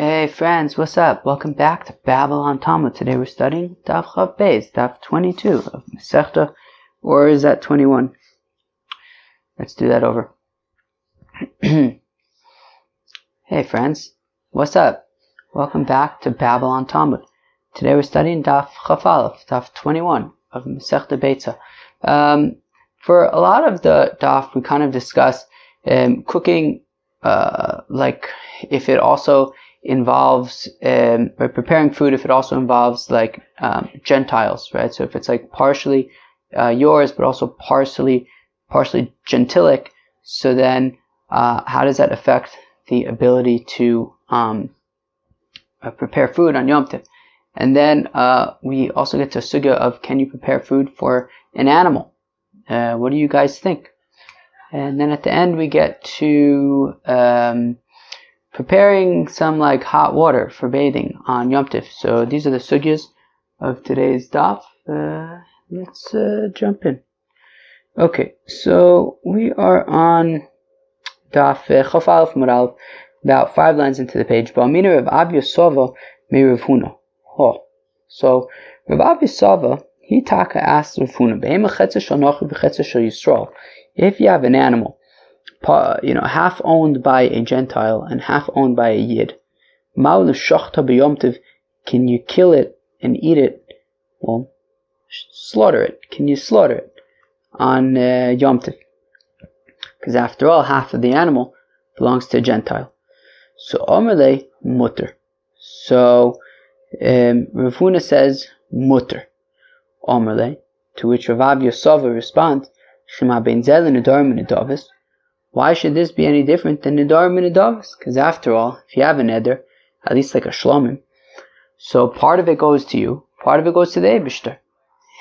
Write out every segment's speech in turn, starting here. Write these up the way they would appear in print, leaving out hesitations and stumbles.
Hey friends, what's up? Welcome back to Babylon Talmud. Today we're studying Daf Chav Beis, Daf 22 of Masechta, or is that 21? Let's do that over. Hey friends, what's up? Welcome back to Babylon Talmud. Today we're studying Daf Chav Aleph, Daf 21 of Masechta Beitzah. For a lot of the Daf, we kind of discussed cooking, like if it also involves or preparing food, if it also involves like Gentiles, right? So if it's like partially yours but also partially gentilic, so then how does that affect the ability to prepare food on Yom Tov? And then we also get to a sugya of, can you prepare food for an animal? What do you guys think? And then at the end we get to preparing some like hot water for bathing on Yom Tov. So these are the sugyas of today's daf. Let's jump in. Okay, so we are on daf Chaf Aleph Amud Aleph, about 5 lines into the page. Ba'amina Rav Abya Sova me Rav Huna. So Rav Abya Sova, he taka asked Rav Huna, Be'ema chetza shel Nochi v'chetza shel Yisrael. If you have an animal, half owned by a Gentile and half owned by a Yid, can you kill it and eat it? Well, slaughter it. Can you slaughter it on Yom Tov? Because after all, half of the animal belongs to a Gentile. So Omerle mutter. So Rav Huna says mutter. Omerle, to which Rav Abya Sova responds, Shema ben zel nedarim nedavis. Why should this be any different than nedarim nedavis? Because after all, if you have a neder, at least like a shlomim, so part of it goes to you, part of it goes to the Eibishter.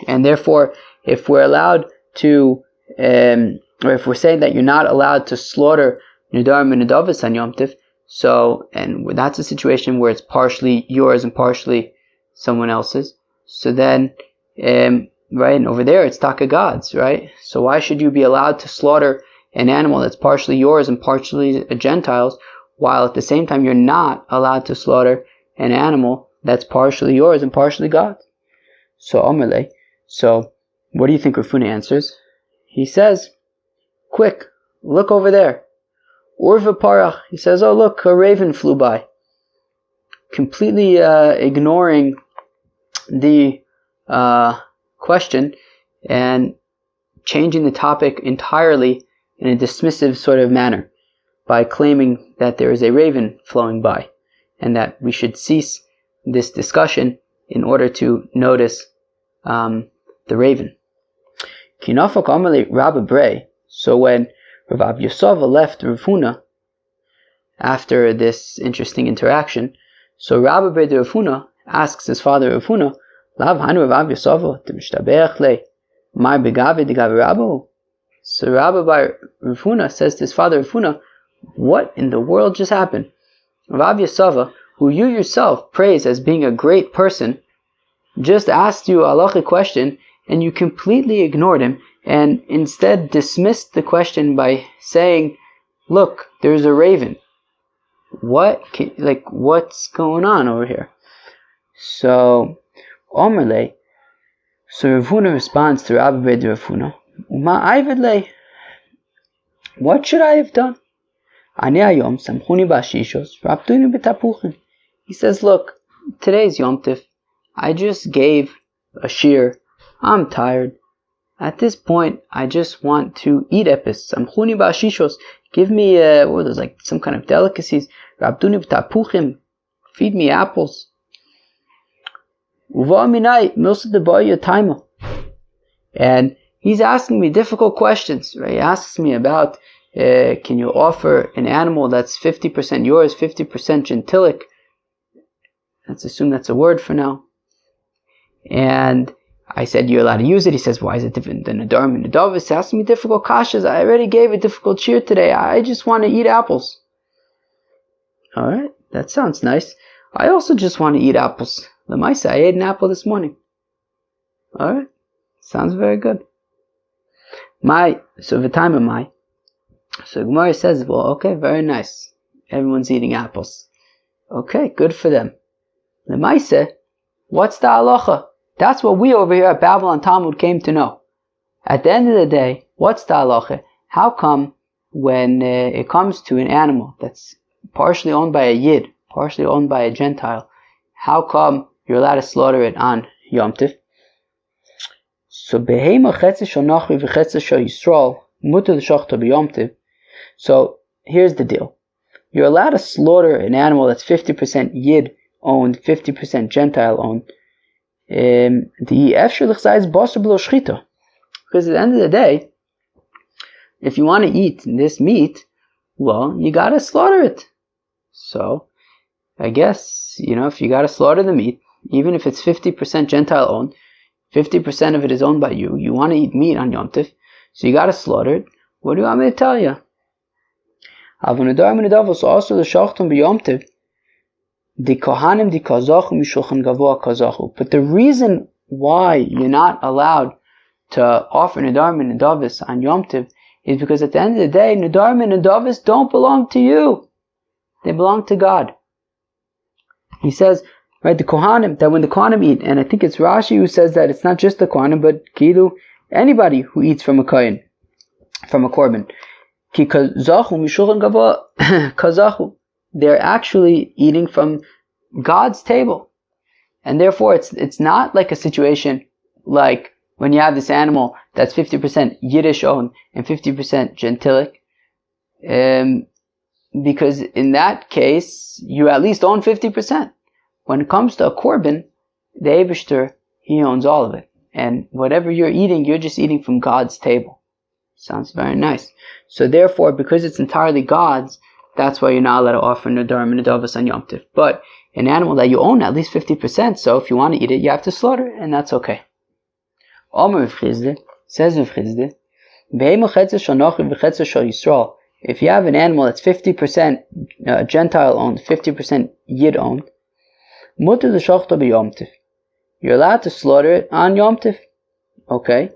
And therefore, if we're allowed to, or if we're saying that you're not allowed to slaughter nedarim nedavis on Yom Tov, so, and that's a situation where it's partially yours and partially someone else's, so then, right, and over there it's taka God's, right? So why should you be allowed to slaughter an animal that's partially yours and partially a Gentile's, while at the same time you're not allowed to slaughter an animal that's partially yours and partially God's? So Omerle, so what do you think Rav Huna answers? He says, quick, look over there. Urva parach, he says, oh look, a raven flew by. Completely ignoring the question and changing the topic entirely in a dismissive sort of manner by claiming that there is a raven flowing by and that we should cease this discussion in order to notice the raven. Kinafok Amalei Rabba Brei. So when Rav Abya Sova left Rav Huna after this interesting interaction, so Rabba Brei de Rav Huna asks his father Rav Huna, Lav Hanu Rav Abya Sova Timishtabeach le Mar Begavi de Gavi Rabbu. So Rabba Bar Rav Huna says to his father Rav Huna, what in the world just happened? Rav Abya Sova, who you yourself praise as being a great person, just asked you a halachic question and you completely ignored him and instead dismissed the question by saying, look, there's a raven. What's going on over here? So Omerle, so Rav Huna responds to Rabba Bar Rav Huna, what should I have done? He says, look, today's Yom Tov. I just gave a shear. I'm tired. At this point, I just want to eat epis. Give me what are those, like some kind of delicacies. Feed me apples. And he's asking me difficult questions, right? He asks me about, can you offer an animal that's 50% yours, 50% gentilic? Let's assume that's a word for now. And I said, you're allowed to use it. He says, why is it different than nedarim and nedavis? He asked me difficult kashas. I already gave a difficult cheer today. I just want to eat apples. Alright, that sounds nice. I also just want to eat apples. Lemaisa, I ate an apple this morning. Alright, sounds very good. So Gemara says, well, okay, very nice. Everyone's eating apples. Okay, good for them. Lemaise, what's the halacha? That's what we over here at Babylon Talmud came to know. At the end of the day, what's the halacha? How come when it comes to an animal that's partially owned by a Yid, partially owned by a Gentile, how come you're allowed to slaughter it on Yom Tif? So behema chetze shel nachri v'chetze shel Yisrael mutar l'shachta b'Yom Tiv. So here's the deal: you're allowed to slaughter an animal that's 50% Yid owned, 50% Gentile owned. The efshir l'chzayis basar b'lo shchita. Because at the end of the day, if you want to eat this meat, well, you gotta slaughter it. So, I guess, if you gotta slaughter the meat, even if it's 50% Gentile owned, 50% of it is owned by you, you want to eat meat on Yom Tif, so you gotta slaughter it. What do you want me to tell you? Also the shachtum b'Yom Tiv, the kohanim di kazachu mishulchan gavoa kazachu. But the reason why you're not allowed to offer nedarim and nedavis on Yom Tiv is because at the end of the day, nedarim and nedavis don't belong to you. They belong to God. He says, right, the kohanim, that when the kohanim eat, and I think it's Rashi who says that it's not just the kohanim, but kilu, anybody who eats from a kohen, from a korban, ki kazachu mishulchan gavoa kazachu. They're actually eating from God's table. And therefore it's not like a situation like when you have this animal that's 50% Yiddish owned and 50% Gentilic. Because in that case, you at least own 50%. When it comes to a korban, the Eibishter, he owns all of it. And whatever you're eating, you're just eating from God's table. Sounds very nice. So therefore, because it's entirely God's, that's why you're not allowed to offer nedarim and nedavos on Yom Tiv. But an animal that you own at least 50%, so if you want to eat it, you have to slaughter it, and that's okay. Omer Rav Chizde, says Rav Chizde, if you have an animal that's 50% Gentile owned, 50% Yid owned, mutar l'shachta b'Yom Tiv. You're allowed to slaughter it on Yom Tiv. Okay?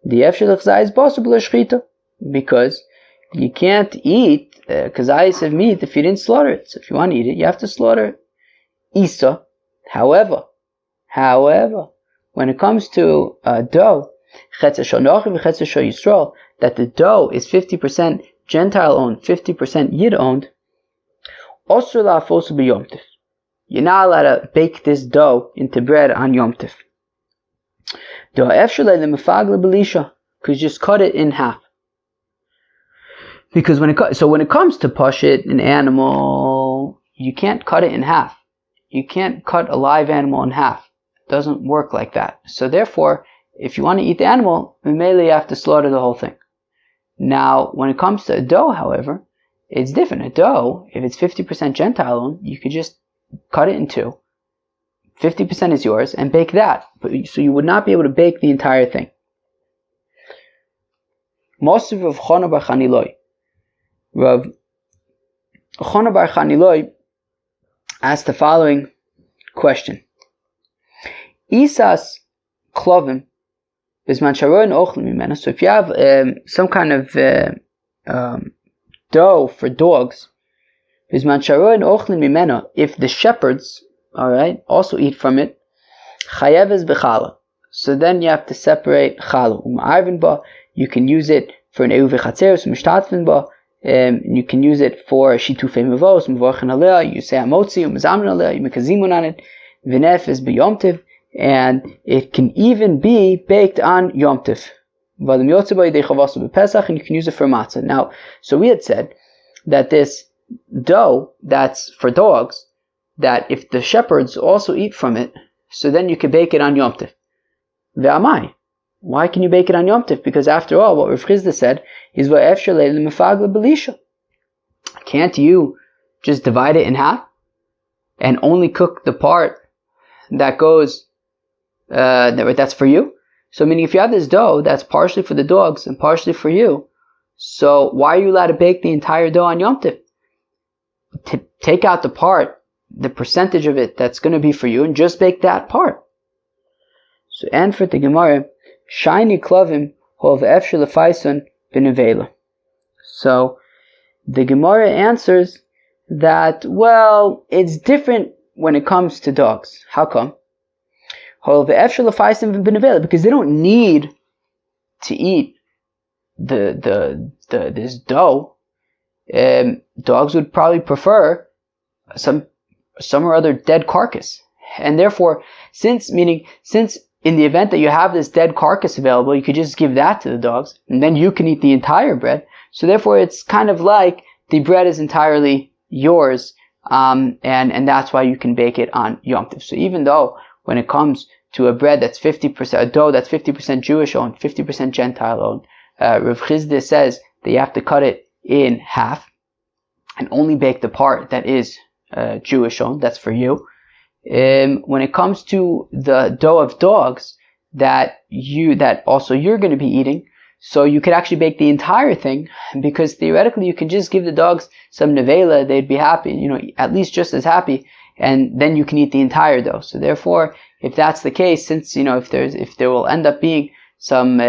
The efshir l'chzayis basar b'lo shchita. Because you can't eat kazayis of meat if you didn't slaughter it. So if you want to eat it, you have to slaughter it. Isa, however, when it comes to dough, that the dough is 50% Gentile owned, 50% Yid owned, you're not allowed to bake this dough into bread on Yom Tif. Because you just cut it in half. Because when it comes to pashit, an animal, you can't cut it in half. You can't cut a live animal in half. It doesn't work like that. So therefore, if you want to eat the animal, immediately you have to slaughter the whole thing. Now, when it comes to a dough, however, it's different. A dough, if it's 50% Gentile owned, you could just cut it in two. 50% is yours, and bake that. So you would not be able to bake the entire thing. Mosif of Chana bar Chaniloi. Rav Chana bar Chaniloi asked the following question. Isas klovim bisman sharon ochlim mimena. So if you have some kind of dough for dogs, bisman sharon ochlim mimena, if the shepherds, alright, also eat from it, chayeves b'chala. So then you have to separate chala. Arvin ba, you can use it for an euv v'chatzeres, mishtatvin ba. You can use it for shitufei mevos, mevorchen aleh. You say amotzi, umezamin aleh, you make a zimun on it. V'nef is b'Yom Tiv, and it can even be baked on Yom Tiv. And you can use it for matzah. Now, so we had said that this dough that's for dogs, that if the shepherds also eat from it, so then you can bake it on Yom Tiv. Ve'amai. Why can you bake it on Yom Tiv? Because after all, what Rav Chizda said is va'efshar leil mefagla belisha. Can't you just divide it in half and only cook the part that goes that's for you? So meaning if you have this dough that's partially for the dogs and partially for you, so why are you allowed to bake the entire dough on Yom Tiv? Take out the part, the percentage of it that's going to be for you, and just bake that part. So and for the Gemara, shiny klovim hov efshar lefaison b'nevela. So the Gemara answers that, well, it's different when it comes to dogs. How come? Because they don't need to eat this dough. Dogs would probably prefer some or other dead carcass, and therefore, since in the event that you have this dead carcass available, you could just give that to the dogs, and then you can eat the entire bread. So therefore, it's kind of like the bread is entirely yours, and that's why you can bake it on Yom Tov. So even though when it comes to a bread that's 50%, a dough that's 50% Jewish owned, 50% Gentile owned, Rav Chizda says that you have to cut it in half and only bake the part that is Jewish owned, that's for you. When it comes to the dough of dogs that also you're going to be eating, so you could actually bake the entire thing, because theoretically you can just give the dogs some nevela, they'd be happy, at least just as happy, and then you can eat the entire dough. So therefore, if that's the case, since if there will end up being some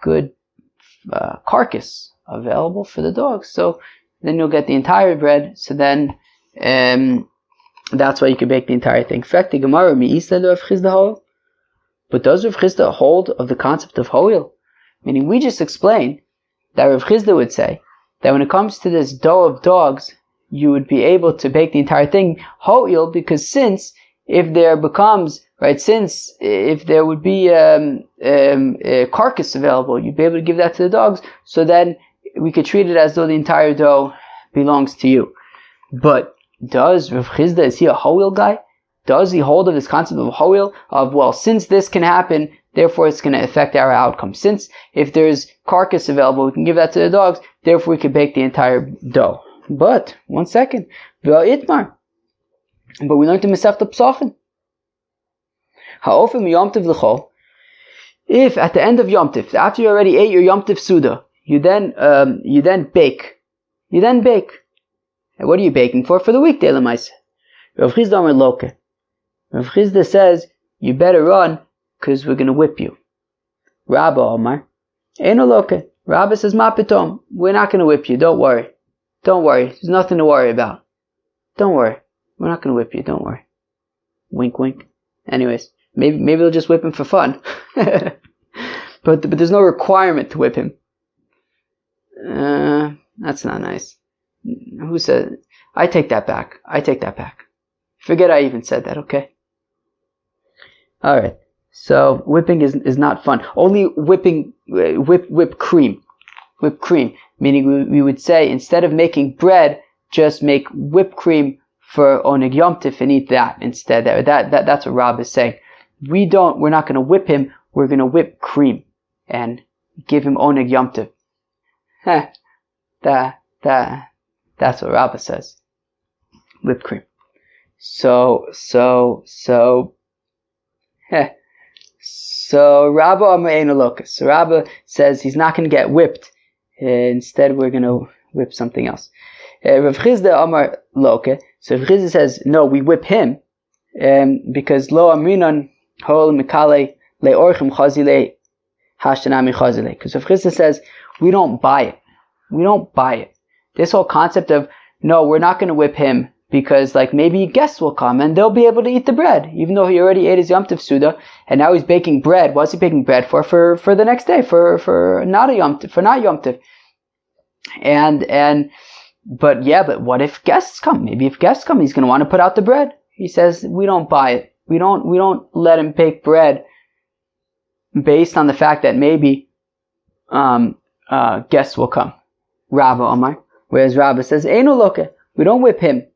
good carcass available for the dogs, so then you'll get the entire bread. So then that's why you can bake the entire thing. But does Rav Chizda hold of the concept of hoil? Meaning, we just explained that Rav Chizda would say that when it comes to this dough of dogs, you would be able to bake the entire thing hoil, because if there would be a carcass available, you'd be able to give that to the dogs, so then we could treat it as though the entire dough belongs to you. But does Rav Chizda, is he a hoil guy? Does he hold of this concept of hoil, of, well, since this can happen, therefore it's going to affect our outcome. Since if there's carcass available, we can give that to the dogs, therefore we could bake the entire dough. But, one second, but we learned in Masechta Pesachim. Ha'ofim Yom Tov l'chol. If at the end of Yom Tov, after you already ate your Yom Tov Suda, you then bake. And what are you baking for? For the weekday, l'maisa. Rav Chizda Amar Loke. Rav Chizda says, you better run, because we're going to whip you. Rabba Omar, Eino Loke. Rabba says, Ma pitom, we're not going to whip you, don't worry. There's nothing to worry about. Don't worry. We're not going to whip you, don't worry. Wink, wink. Anyways, maybe they'll just whip him for fun. But there's no requirement to whip him. That's not nice. Who said? I take that back. Forget I even said that, okay? Alright. So, whipping is not fun. Only whipping, whipped cream. Whipped cream. Meaning we would say, instead of making bread, just make whipped cream for Oneg Yom Tif and eat that instead. That's what Rob is saying. We're not going to whip him, we're going to whip cream and give him Oneg Yom Tif. That's what Rabba says. Whipped cream. So Rabba Amar Eino Loke. So Rabba says he's not going to get whipped. Instead, we're going to whip something else. Rav Chizda Amar Loke. So Rav Chizda says, no, we whip him, because lo amrinon hol mikale leorchim chazile hashtanami chazile. Because Rav Chizda says, we don't buy it. This whole concept of, no, we're not going to whip him, because maybe guests will come and they'll be able to eat the bread, even though he already ate his Yom Tov Suda, and now he's baking bread. What's he baking bread for? For the next day, for not Yom Tov. But what if guests come? Maybe if guests come, he's going to want to put out the bread. He says, we don't buy it. We don't let him bake bread based on the fact that maybe guests will come. Rabba Omar. Whereas Rabba says, Eino Loke, we don't whip him.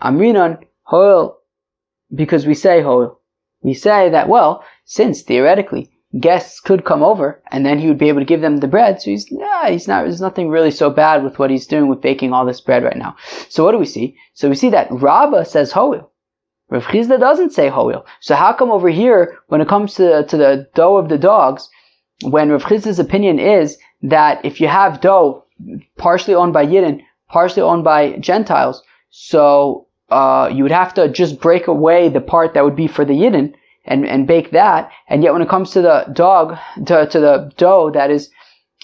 Amrinon hoil, because we say hoil. We say that, well, since theoretically guests could come over and then he would be able to give them the bread, so he's not, there's nothing really so bad with what he's doing with baking all this bread right now. So what do we see? So we see that Rabba says hoil. Rav Chizda doesn't say hoil. So how come over here, when it comes to the dough of the dogs, when Rav Chizda's opinion is that if you have dough partially owned by Yidden, partially owned by Gentiles, so you would have to just break away the part that would be for the Yidden and bake that, and yet when it comes to the the dough that is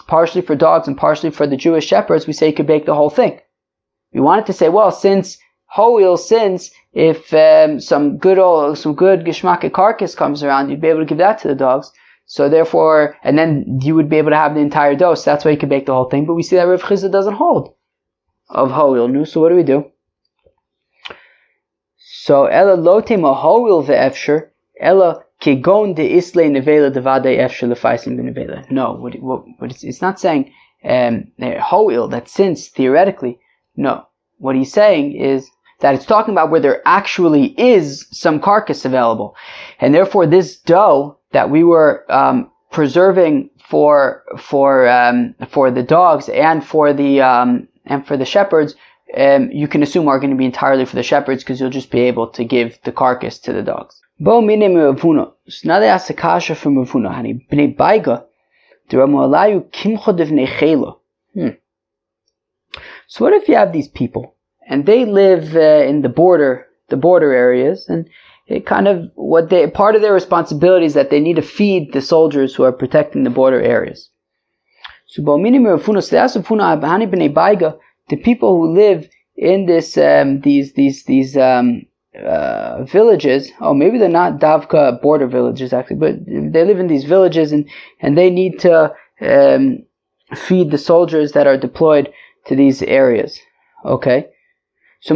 partially for dogs and partially for the Jewish shepherds, we say you could bake the whole thing. We wanted to say, well, since if some good geschmack carcass comes around, you'd be able to give that to the dogs. So therefore, and then you would be able to have the entire dose. That's why you could bake the whole thing. But we see that Rav Chisda doesn't hold of hoil. No, so what do we do? So ella lotem a hoil ve'efsher ella kegon de isle nevela devade efsher lefaisim benevela. No, what it's not saying hoil, that since theoretically. No, what he's saying is that it's talking about where there actually is some carcass available, and therefore this dough that we were preserving for the dogs and for the shepherds, you can assume are going to be entirely for the shepherds, because you'll just be able to give the carcass to the dogs. Bo minim Ravuna. So now they ask the kasha from Ravuna. Hani bnei Beitzah d'Ramalayu kimcha devnei chela. So what if you have these people and they live in the border areas, and it kind of part of their responsibility is that they need to feed the soldiers who are protecting the border areas. So bo minim Ravuna. So they ask Ravuna hani bnei Beitzah. The people who live in these villages, maybe they're not Davka border villages actually, but they live in these villages and they need to feed the soldiers that are deployed to these areas. Okay, so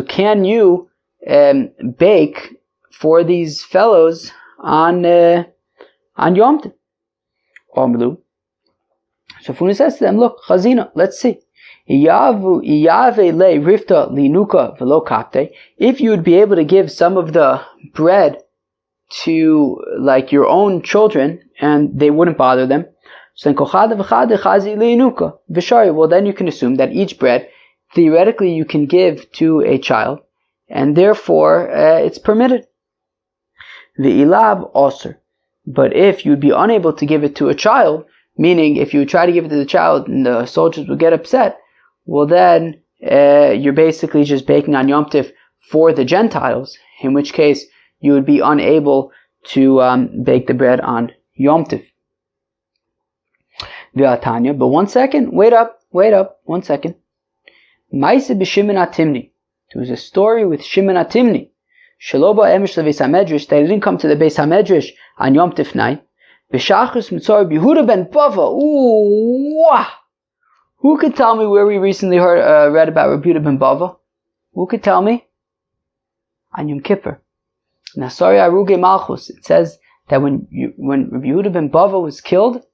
can you bake for these fellows on Yom Tov? So Funa says to them, look, Chazina, let's see. If you would be able to give some of the bread to like your own children and they wouldn't bother them, well then you can assume that each bread theoretically you can give to a child, and therefore it's permitted. The ilab osir. But if you'd be unable to give it to a child, meaning if you would try to give it to the child and the soldiers would get upset, well then you're basically just baking on Yom Tov for the Gentiles, in which case you would be unable to bake the bread on Yom Tov. V'atanya, but one second, wait up, 1 second. Maise b'Shimon HaTimni. There was a story with Shimon HaTimni. Shaloba emish leVeis HaMedrash, that he didn't come to the Beis HaMedrash on Yom Tov night. B'shachus mitzor Yehuda ben Bava. Ooh, wah! Who could tell me where we recently read about Rabbi Yehuda ben Bava? Who could tell me? On Yom Kippur. Nasari Aruge Malchus. It says that when Rabbi Yehuda ben Bava was killed,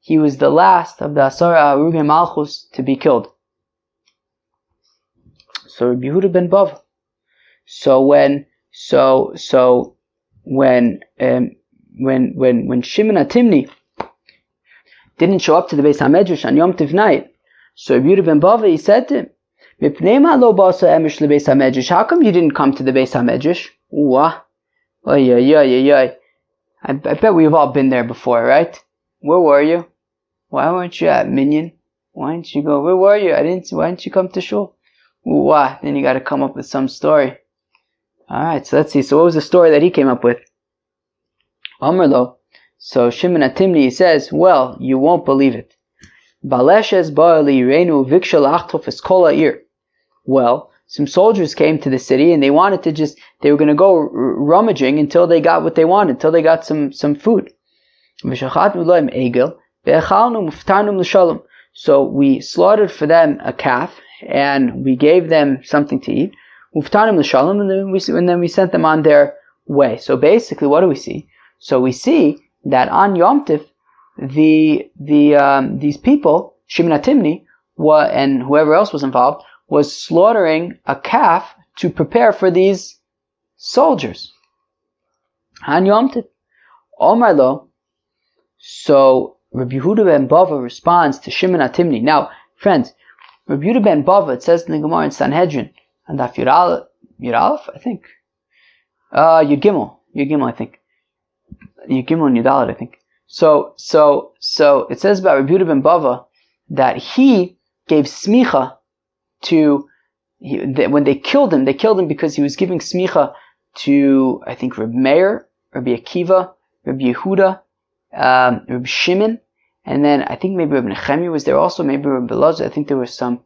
he was the last of the Asara Aruge Malchus to be killed. So Rabbi Yehuda ben Bava. So when Shimon HaTimni didn't show up to the Beis HaMedrash on Yom Tov night, so Rabbi Yehuda ben Bava, he said to him, how come you didn't come to the Beis HaMedrash? I bet we've all been there before, right? Where were you? Why weren't you at Minyan? Why didn't you go? Where were you? Why didn't you come to shul? Then you got to come up with some story. Alright, so let's see. So what was the story that he came up with? Amrlo. So Shimon HaTimni, he says, well, you won't believe it. Well, some soldiers came to the city and they were going to go rummaging until they got what they wanted, until they got some food. So we slaughtered for them a calf and we gave them something to eat. And then we sent them on their way. So basically, what do we see? So we see that on Yom Tov, these people, Shimon HaTimni, and whoever else was involved, was slaughtering a calf to prepare for these soldiers. On Yom Tov. Omar lo. So Rabbi Yehuda ben Bava responds to Shimon HaTimni. Now, friends, Rabbi Yehuda ben Bava, it says in the Gemara in Sanhedrin, and Daf Yud Aleph, I think. Yud Gimel, I think. Yud Gimel and Yud Aleph, I think. So it says about Rabbi Yehuda ben Bava that he gave smicha when they killed him because he was giving smicha to, I think, Rabbi Meir, Rabbi Akiva, Rabbi Yehuda, Rabbi Shimon, and then I think maybe Rabbi Nechemi was there also, maybe Rabbi Elazar. I think there was some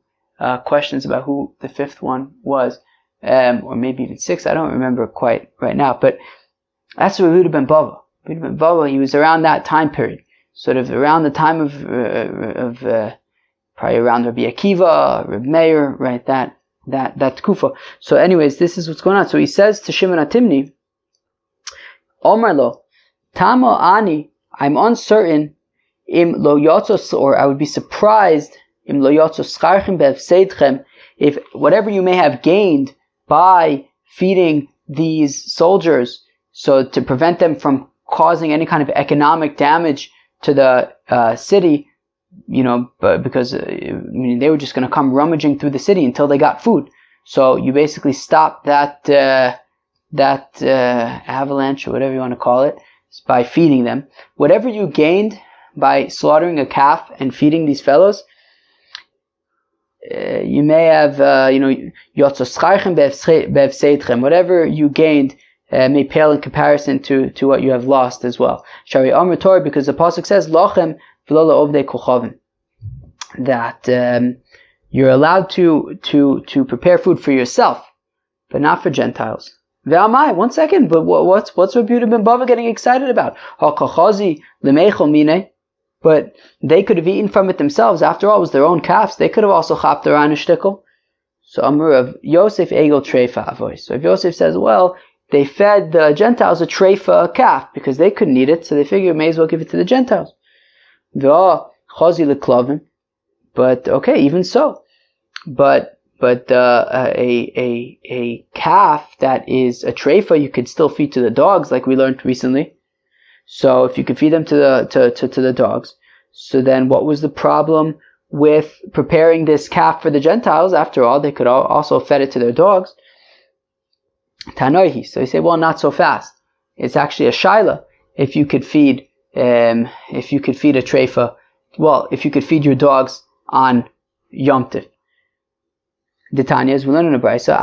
questions about who the fifth one was, or maybe even sixth. I don't remember quite right now, but that's Rabbi ben Bava. Rabbi ben Bava, he was around that time period, sort of around the time of probably around Rabbi Akiva, Rabbi Meir, right? That tkufa. So, anyways, this is what's going on. So he says to Shimon HaTimni, Omar lo, Tamo ani, I'm uncertain, im lo yotzos, or I would be surprised, im lo yotzos scharchem be'efseidchem, if whatever you may have gained by feeding these soldiers, so to prevent them from causing any kind of economic damage to the city, because they were just going to come rummaging through the city until they got food. So you basically stop that avalanche, or whatever you want to call it, by feeding them. Whatever you gained by slaughtering a calf and feeding these fellows, you may have, whatever you gained may pale in comparison to what you have lost as well. Shari Amr Torah, because the pasuk says, Lochem v'lo ovdei kochavim, that you're allowed to prepare food for yourself, but not for Gentiles. Ve'amai, 1 second, but what's Rabbi Yehuda ben Bava getting excited about? Ha-kachazi l'meichel mine, but they could have eaten from it themselves. After all, it was their own calves. They could have also chapped their own shtickle. So Amr of Yosef egel treifa avoy. So if Yosef says, well, they fed the Gentiles a treifa, a calf, because they couldn't eat it, so they figured may as well give it to the Gentiles. Ve'chazi l'klavim, but okay, even so, but a calf that is a treifa, you could still feed to the dogs, like we learned recently. So if you could feed them to the dogs, so then what was the problem with preparing this calf for the Gentiles? After all, they could also fed it to their dogs. Tanoihi. So you say, well, not so fast. It's actually a shaila. If you could feed a treifa, well, if you could feed your dogs on Yom Tov. The Tanya, as we learn in the Beitzah,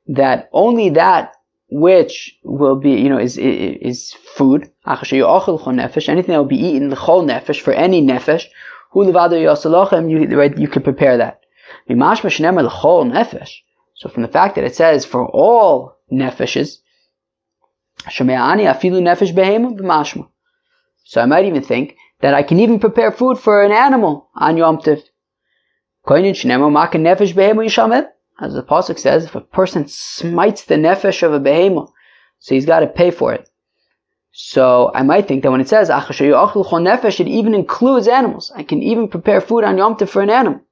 that only that which will be, is food, anything that will be eaten, l'chol nefesh, for any nefesh, you can prepare that. So from the fact that it says for all nefeshes, so I might even think that I can even prepare food for an animal on Yom Tov. As the pasuk says, if a person smites the nefesh of a behemah, so he's got to pay for it. So I might think that when it says nefesh, it even includes animals. I can even prepare food on Yom Tov for an animal.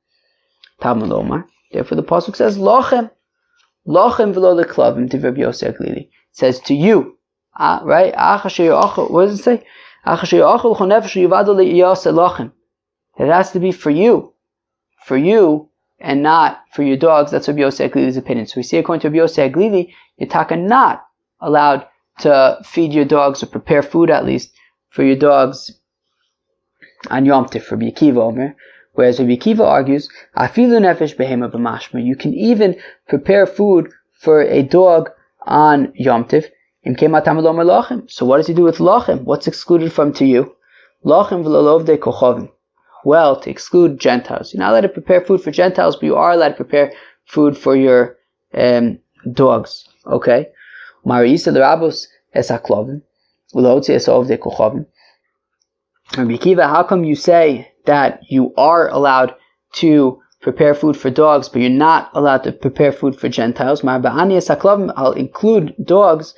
Therefore the pasuk says lochem v'lo leklavim to Rabbi Yosef Glili. It says to you, right? What does it say? It has to be for you, and not for your dogs. That's Rabbi Yosef Glili's opinion. So we see, according to Rabbi Yosef Glili, you're not allowed to feed your dogs, or prepare food at least for your dogs on Yom Tov, for Rabbi Akiva Omer. Whereas Rabbi Akiva argues, afilu nefesh behema b'mashma, you can even prepare food for a dog on Yom Tov. So what does he do with lochem? What's excluded from to you? Lochem v'lo ovdei kochavim. Well, to exclude Gentiles. You're not allowed to prepare food for Gentiles, but you are allowed to prepare food for your dogs. Okay? Marisa l'rabos es haklovim, u'lotzi es ovdei kochavim. Rabbi Akiva, how come you say that you are allowed to prepare food for dogs, but you're not allowed to prepare food for Gentiles? I'll include dogs,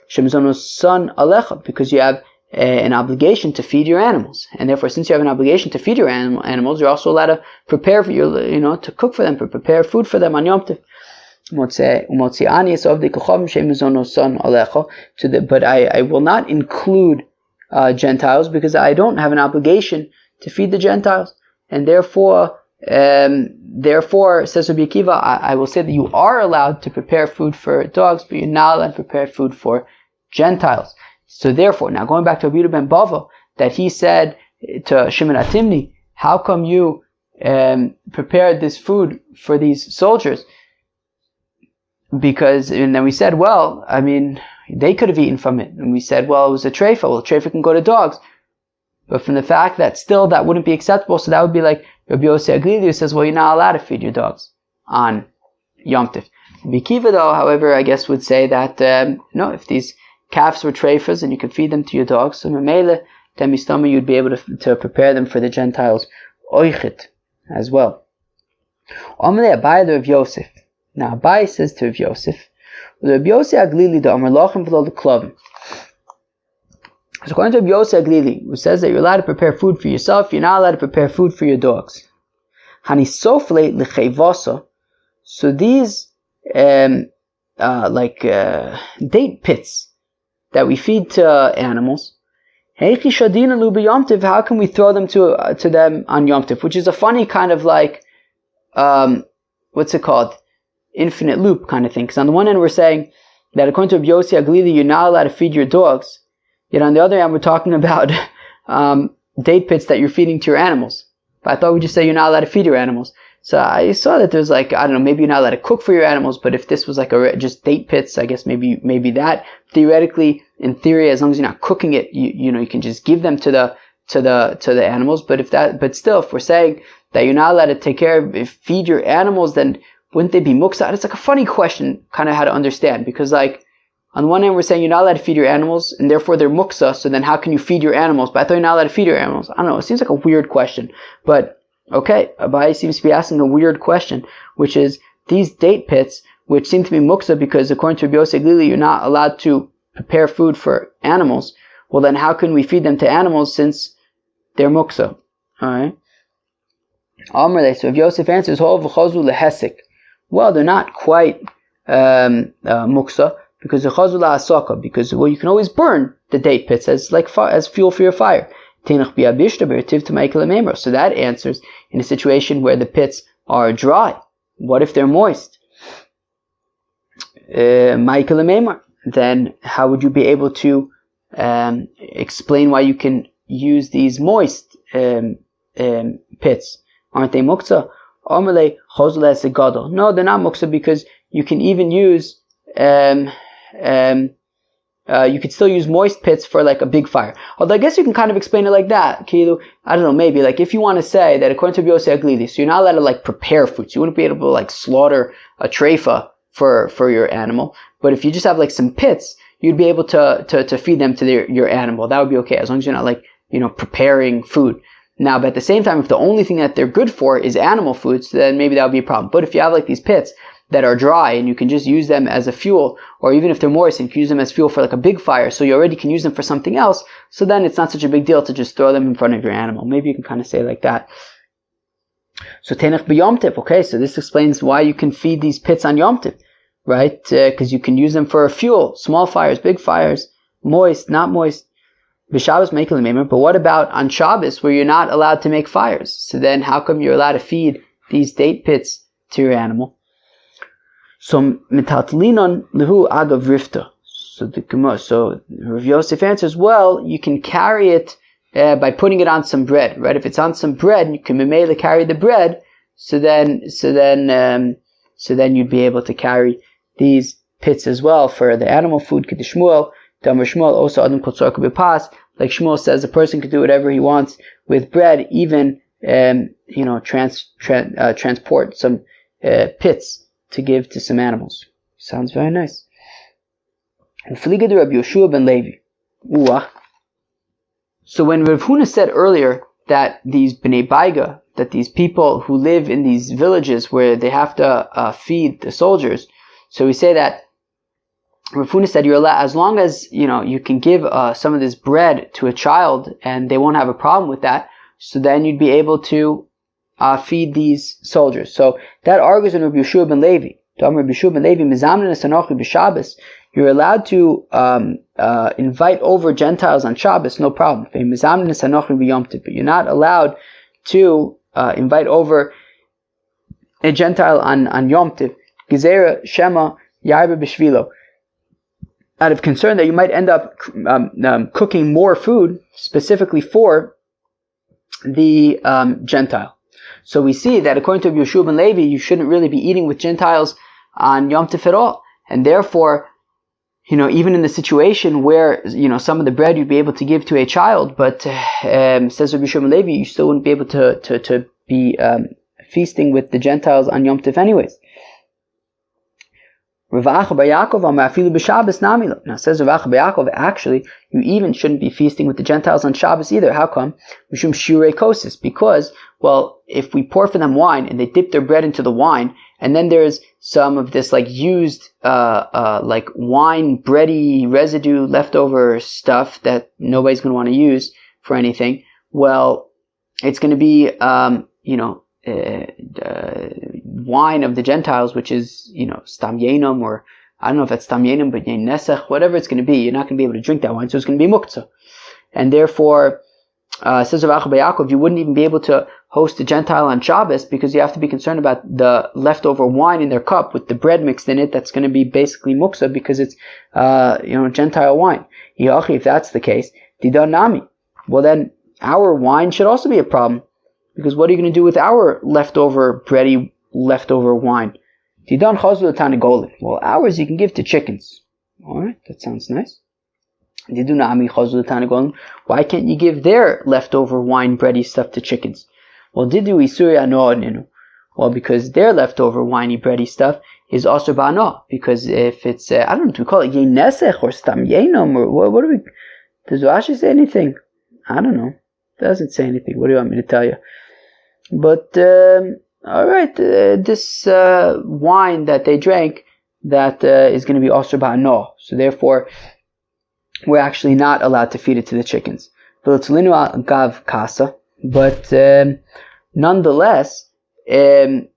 son alecha, because you have an obligation to feed your animals, and therefore, since you have an obligation to feed your animals, you're also allowed to prepare for your, to cook for them, to prepare food for them on Yom Tov. But I will not include Gentiles, because I don't have an obligation to feed the Gentiles, and therefore, says Rabbi Akiva, I will say that you are allowed to prepare food for dogs, but you're not allowed to prepare food for Gentiles. So therefore, now going back to Rabbi Yehuda ben Bava, that he said to Shimon HaTimni, how come you prepared this food for these soldiers? Because, and then we said, well, I mean, they could have eaten from it. And we said, well, it was a treifa. Well, a treifa can go to dogs. But from the fact that still that wouldn't be acceptable, so that would be like Rabbi Yossi Aglili, who says, well, you're not allowed to feed your dogs on Yom Tov. Rabbi Kiva, though, however, I guess would say that, no, if these calves were treifas and you could feed them to your dogs, so Mamela, Temistama, you'd be able to prepare them for the Gentiles, Oichit, as well. Amalei Abai Rav Yosef. Now Abai says to Rav Yosef, Rabbi Yossi Aglili da Amar Lochem v'lo l'klovim. So according to Rabbi Yossi Aglili, who says that you're allowed to prepare food for yourself, you're not allowed to prepare food for your dogs. Hani sofle l'cheivosa. So these date pits that we feed to animals, how can we throw them to them on Yom Tov? Which is a funny kind of like, what's it called? Infinite loop kind of thing. Because on the one hand we're saying that according to Rabbi Yossi Aglili, you're not allowed to feed your dogs. Yet on the other hand we're talking about date pits that you're feeding to your animals. But I thought we just say you're not allowed to feed your animals. So I saw that there's like, I don't know, maybe you're not allowed to cook for your animals, but if this was like just date pits, I guess maybe that. Theoretically, in theory, as long as you're not cooking it, you can just give them to the animals. But still, if we're saying that you're not allowed to take care of, feed your animals, then wouldn't they be muksa? It's like a funny question, kind of how to understand, because like, on the one hand, we're saying you're not allowed to feed your animals, and therefore they're muksa, so then how can you feed your animals? But I thought you're not allowed to feed your animals. I don't know, it seems like a weird question. But, okay, Abai seems to be asking a weird question, which is, these date pits, which seem to be muksa because according to Rabbi Yossi Aglili, you're not allowed to prepare food for animals, well then how can we feed them to animals since they're muksa? Alright? Amrle, so if Yosef answers, well, they're not quite muksa, because the chazula asaka, because well, you can always burn the date pits as fuel for your fire. So that answers in a situation where the pits are dry. What if they're moist? Then how would you be able to explain why you can use these moist pits? Aren't they muksa? No, they're not muksa because you can even use you could still use moist pits for like a big fire. Although I guess you can kind of explain it like that. I don't know, maybe like if you want to say that according to Rabbi Yossi Aglili, so you're not allowed to like prepare food. So you wouldn't be able to like slaughter a treifa for your animal. But if you just have like some pits, you'd be able to feed them to your animal. That would be okay as long as you're not like, preparing food. Now, but at the same time, if the only thing that they're good for is animal foods, then maybe that would be a problem. But if you have like these pits that are dry and you can just use them as a fuel, or even if they're moist and you can use them as fuel for like a big fire, so you already can use them for something else, so then it's not such a big deal to just throw them in front of your animal. Maybe you can kind of say like that. So tenech b'yom tiv, okay, so this explains why you can feed these pits on Yom Tiv, right? Because you can use them for fuel, small fires, big fires, moist, not moist. B'Shabbos making the but what about on Shabbos where you're not allowed to make fires? So then how come you're allowed to feed these date pits to your animal? So metatlinon lehu agav rifta. So Rav Yosef answers, well, you can carry it by putting it on some bread, right? If it's on some bread, you can memela carry the bread. So then you'd be able to carry these pits as well for the animal food. Kedishmuel, Damar Shmuel, also Adam Kotzor B'pas. Like Shmuel says, a person can do whatever he wants with bread, even transport some pits to give to some animals. Sounds very nice. So when Rav Huna said earlier that these Bnei Baiga, that these people who live in these villages where they have to feed the soldiers, so we say that Rav Huna said you're allowed, as long as you can give some of this bread to a child and they won't have a problem with that, so then you'd be able to feed these soldiers. So that argues in Rabbi Yeshua ben Levi. You're allowed to invite over Gentiles on Shabbos, no problem. But you're not allowed to invite over a Gentile on Yom Tiv. Gezerah Shema Yarba B'Shvilo. Out of concern that you might end up cooking more food specifically for the Gentile. So we see that according to Yeshua ben Levi, you shouldn't really be eating with Gentiles on Yom Tov at all. And therefore, even in the situation where, some of the bread you'd be able to give to a child, but says Rabbi Shimon Levi, you still wouldn't be able to be feasting with the Gentiles on Yom Tov anyways. Now says Rav Acha bar Yaakov, actually, you even shouldn't be feasting with the Gentiles on Shabbos either. How come? Mishum shirei kosis, because, well, if we pour for them wine and they dip their bread into the wine, and then there's some of this used wine bready residue leftover stuff that nobody's going to want to use for anything, well, it's going to be wine of the Gentiles, which is stam yenam, or I don't know if that's stam yenam, but yen nesech, whatever it's going to be. You're not going to be able to drink that wine, so it's going to be muktzah. And therefore, says Rav Acha bar Yaakov, you wouldn't even be able to host a Gentile on Shabbos because you have to be concerned about the leftover wine in their cup with the bread mixed in it. That's going to be basically muktzah because it's Gentile wine. If that's the case, didan nami. Well, then our wine should also be a problem, because what are you going to do with our leftover bready leftover wine? Didan chazul tanagolin. Well, ours you can give to chickens. All right, that sounds nice. Why can't you give their leftover wine bready stuff to chickens? Well, because their leftover winey bready stuff is also ba'ano. Because if it's, I don't know, do we call it yen nesech or stam yenam, or what do we, does Rashi say anything? I don't know. Doesn't say anything. What do you want me to tell you? But, alright, this wine that they drank, that is going to be also ba'ano. So therefore, we're actually not allowed to feed it to the chickens. But nonetheless, but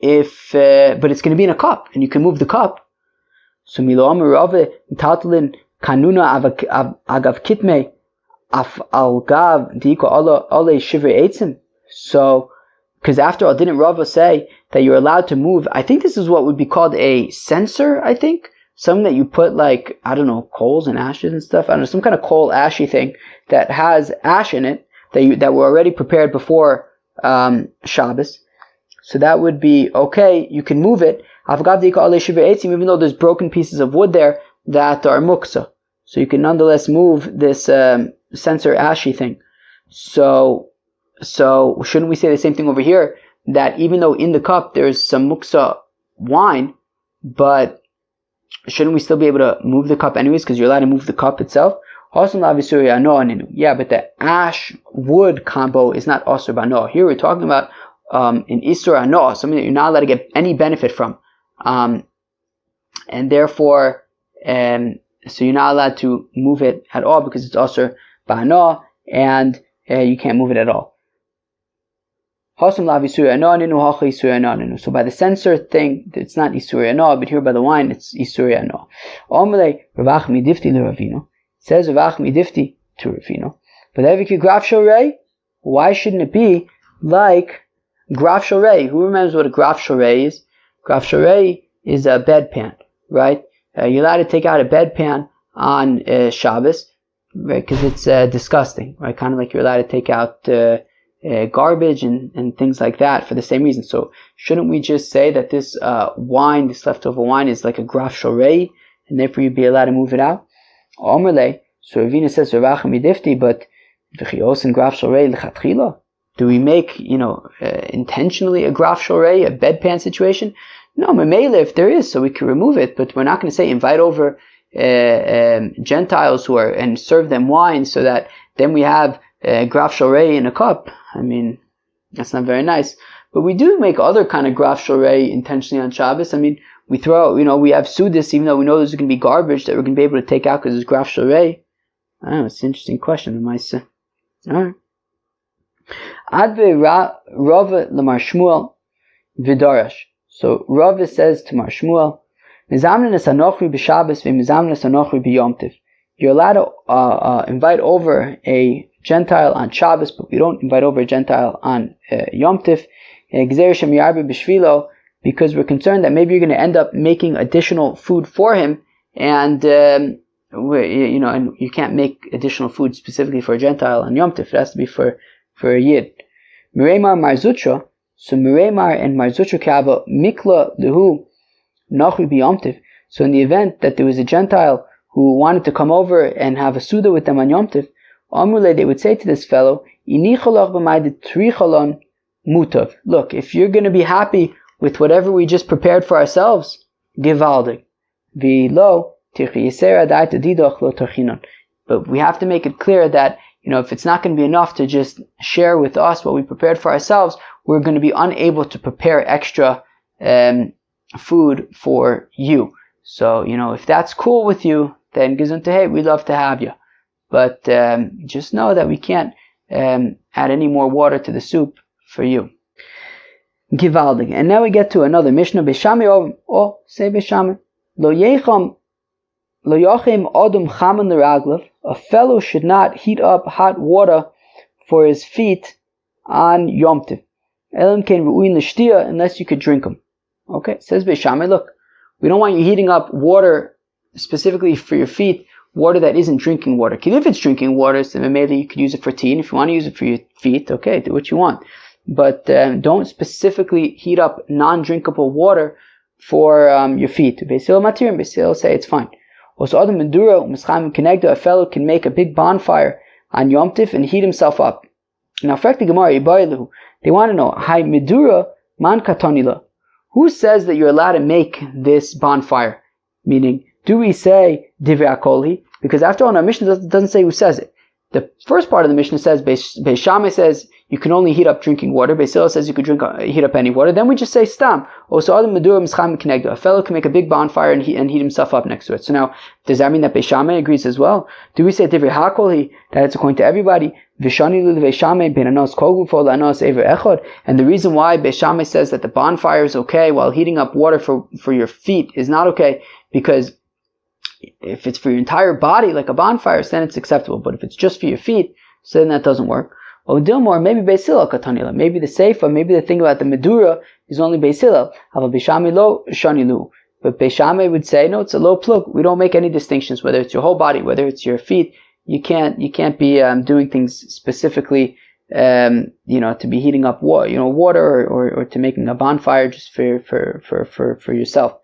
it's going to be in a cup, and you can move the cup. So so, because after all, didn't Rava say that you're allowed to move? I think this is what would be called a censer, I think. Something that you put I don't know, coals and ashes and stuff. I don't know, some kind of coal ashy thing that has ash in it that were already prepared before Shabbos. So that would be okay. You can move it. Even though there's broken pieces of wood there that are muksa. So you can nonetheless move this censer ashy thing. So shouldn't we say the same thing over here? That even though in the cup there's some muksa wine, but shouldn't we still be able to move the cup anyways, because you're allowed to move the cup itself? Yeah, but the ash wood combo is not asur ba'ano. Here we're talking about an isur ano, something that you're not allowed to get any benefit from, and therefore, so you're not allowed to move it at all because it's asur ba'ano, and you can't move it at all. So by the censer thing, it's not Isuri Ano, but here by the wine, it's Isuri Ano. Says Ravach Midifti to Ravino. But why shouldn't it be like Graf Shorei? Who remembers what a Graf Shorei is? Graf Shorei is a bedpan, right? You're allowed to take out a bedpan on Shabbos, right? Because it's disgusting, right? Kind of like you're allowed to take out garbage and things like that for the same reason. So shouldn't we just say that this wine, this leftover wine, is like a graf shorei, and therefore you'd be allowed to move it out? Omerle, so Ravina says midifti, but v'chios and graf shorei lechatchila. Do we make intentionally a graf shorei, a bedpan situation? No, memele if there is, so we can remove it, but we're not going to say invite over Gentiles and serve them wine so that then we have graf shorei in a cup. I mean, that's not very nice. But we do make other kind of graf shorei intentionally on Shabbos. I mean, we throw out, we have sudis, even though we know there's going to be garbage that we're going to be able to take out because it's graf shorei. I don't know, it's an interesting question, Maisa. Alright. Adve Rava Lamar Shmuel Vidarash. So Rava says to Mar Shmuel, Mizamnes Anochri b'Shabbos v'Mizamnes Anochri b'Yom Tov. You're allowed to invite over a Gentile on Shabbos, but we don't invite over a Gentile on Yom Tov, because we're concerned that maybe you're going to end up making additional food for him, and and you can't make additional food specifically for a Gentile on Yom Tov. It has to be for a Yid. Miremar Marzutra, so Miremar and Marzutra have a mikla lehu nachri b'Yom Tov. So in the event that there was a Gentile who wanted to come over and have a Suda with them on Yom Tov, Amrulay, they would say to this fellow, mutav. Look, if you're going to be happy with whatever we just prepared for ourselves, givaldig. But we have to make it clear that, if it's not going to be enough to just share with us what we prepared for ourselves, we're going to be unable to prepare extra food for you. So, if that's cool with you, then hey, we'd love to have you. But just know that we can't add any more water to the soup for you. Givaldig. And now we get to another Mishnah. Beishame say Beishame. Lo yechem odom chaman l'raglav. A fellow should not heat up hot water for his feet on Yom Tov. Elam ken ru'in l'shtia, unless you could drink them. Okay, says Beishame, look, we don't want you heating up water specifically for your feet, water that isn't drinking water. If it's drinking water, so maybe you could use it for tea, and if you want to use it for your feet, okay, do what you want. But don't specifically heat up non-drinkable water for your feet. Beitzah matir, and Beitzah say it's fine. Also, Adam Medura, a fellow can make a big bonfire on Yom Tif and heat himself up. Now, they want to know, Hai Medura man katonila. Who says that you're allowed to make this bonfire? Meaning, do we say divrei akolhi? Because after all, our Mishnah doesn't say who says it. The first part of the Mishnah says, Beishame says you can only heat up drinking water. Beitzah says you could heat up any water. Then we just say stam. A fellow can make a big bonfire and heat himself up next to it. So now, does that mean that Beishame agrees as well? Do we say divrei hakolhi, that it's according to everybody? And the reason why Beishame says that the bonfire is okay while heating up water for your feet is not okay, because if it's for your entire body like a bonfire, then it's acceptable. But if it's just for your feet, so then that doesn't work. Or Dilmor, maybe Beis Hillel katanila. Maybe the seifa, maybe the thing about the medura is only Beis Hillel. But Beishame would say, no, it's a low plug. We don't make any distinctions, whether it's your whole body, whether it's your feet. You can't be doing things specifically, to be heating up water or to making a bonfire just for yourself.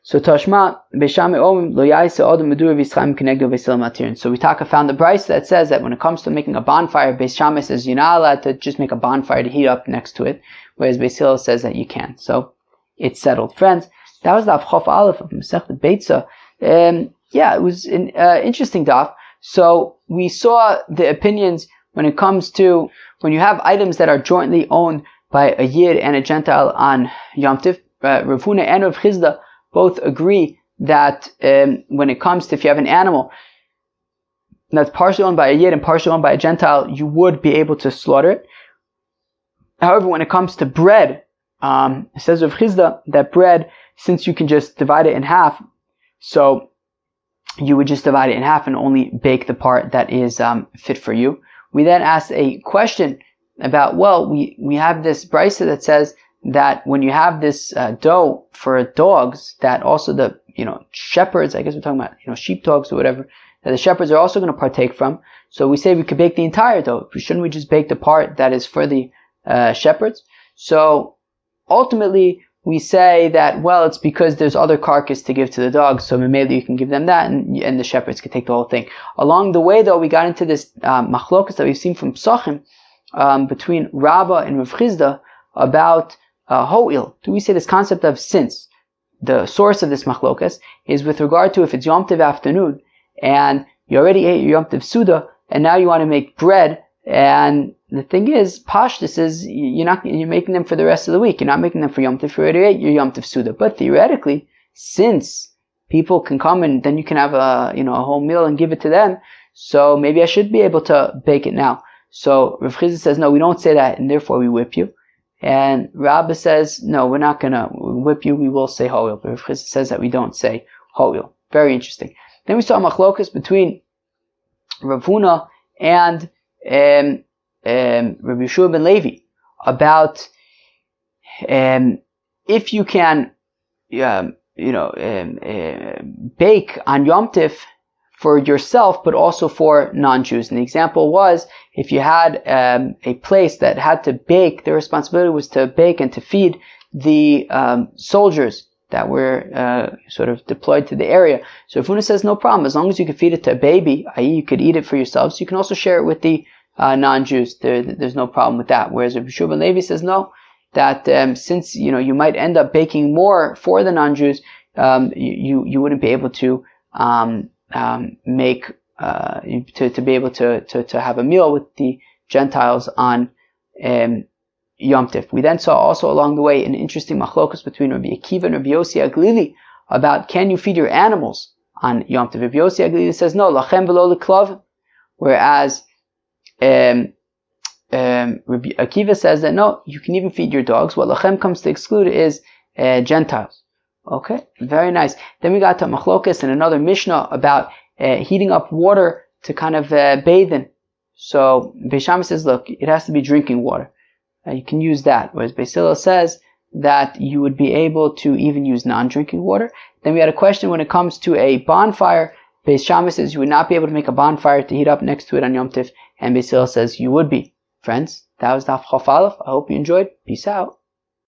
So Tashma Beishame Omim Lo Yaisa Odom Medura V'Yischayim Kenegdo V'Yisil Matir. So we found the Beitzah that says that when it comes to making a bonfire, Beishame says you're not allowed to just make a bonfire to heat up next to it, whereas Beitzah says that you can. So it's settled, friends. That was the Chof Aleph of Masechet Beitzah. It was an interesting daf. So we saw the opinions when it comes to when you have items that are jointly owned by a Yid and a Gentile on Yom Tiv. Rav Huna and Rav Chizda both agree that when it comes to if you have an animal that's partially owned by a Yid and partially owned by a Gentile, you would be able to slaughter it. However, when it comes to bread, it says Rav Chizda that bread, since you can just divide it in half, so you would just divide it in half and only bake the part that is fit for you. We then asked a question about, we have this Beitzah that says that when you have this dough for dogs, that also the shepherds, I guess we're talking about sheepdogs or whatever, that the shepherds are also going to partake from. So we say we could bake the entire dough. Shouldn't we just bake the part that is for the shepherds? So ultimately we say that it's because there's other carcass to give to the dogs, so maybe you can give them that, and the shepherds can take the whole thing. Along the way, though, we got into this machlokas that we've seen from Psachim between Rabbah and Rav Chizda about ho'il. Do we say this concept of since? The source of this machlokas is with regard to if it's Yom Tov afternoon and you already ate your Yom Tov Suda and now you want to make bread, and the thing is, Pashtus is you're making them for the rest of the week. You're not making them for Yom Tov. You already ate your Yom Tov Suda. But theoretically, since people can come and then you can have a whole meal and give it to them, so maybe I should be able to bake it now. So Rav Chizda says, no, we don't say that, and therefore we whip you. And Rabbah says, no, we're not going to whip you, we will say ho'il. But Rav Chizda says that we don't say ho'il. Very interesting. Then we saw machlokas between Rav Huna and Rabbi Yeshua ben Levi about if you can bake on Yom Tif for yourself, but also for non-Jews. And the example was, if you had a place that had to bake, their responsibility was to bake and to feed the soldiers that were sort of deployed to the area. So Rav Huna says no problem, as long as you can feed it to a baby, i.e. you could eat it for yourselves, you can also share it with the non-Jews. There's no problem with that. Whereas Rav Shua ben Levi says no, that since you might end up baking more for the non-Jews, you wouldn't be able to make to be able to have a meal with the Gentiles on Yom Tif. We then saw also along the way an interesting machlokus between Rabbi Akiva and Rabbi Yossi Aglili about can you feed your animals on Yom Tif. Rabbi Yossi Aglili says no, lachem v'lo l'klav, whereas Rabbi Akiva says that no, you can even feed your dogs. What lachem comes to exclude is Gentiles. Okay, very nice. Then we got to machlokus and another Mishnah about heating up water to kind of bathe in. So Beis Shammai says, look, it has to be drinking water. You can use that. Whereas Beis Hillel says that you would be able to even use non-drinking water. Then we had a question when it comes to a bonfire. Beis Shammai says you would not be able to make a bonfire to heat up next to it on Yom Tif. And Beis Hillel says you would be. Friends, that was Daf Chaf Aleph. I hope you enjoyed. Peace out.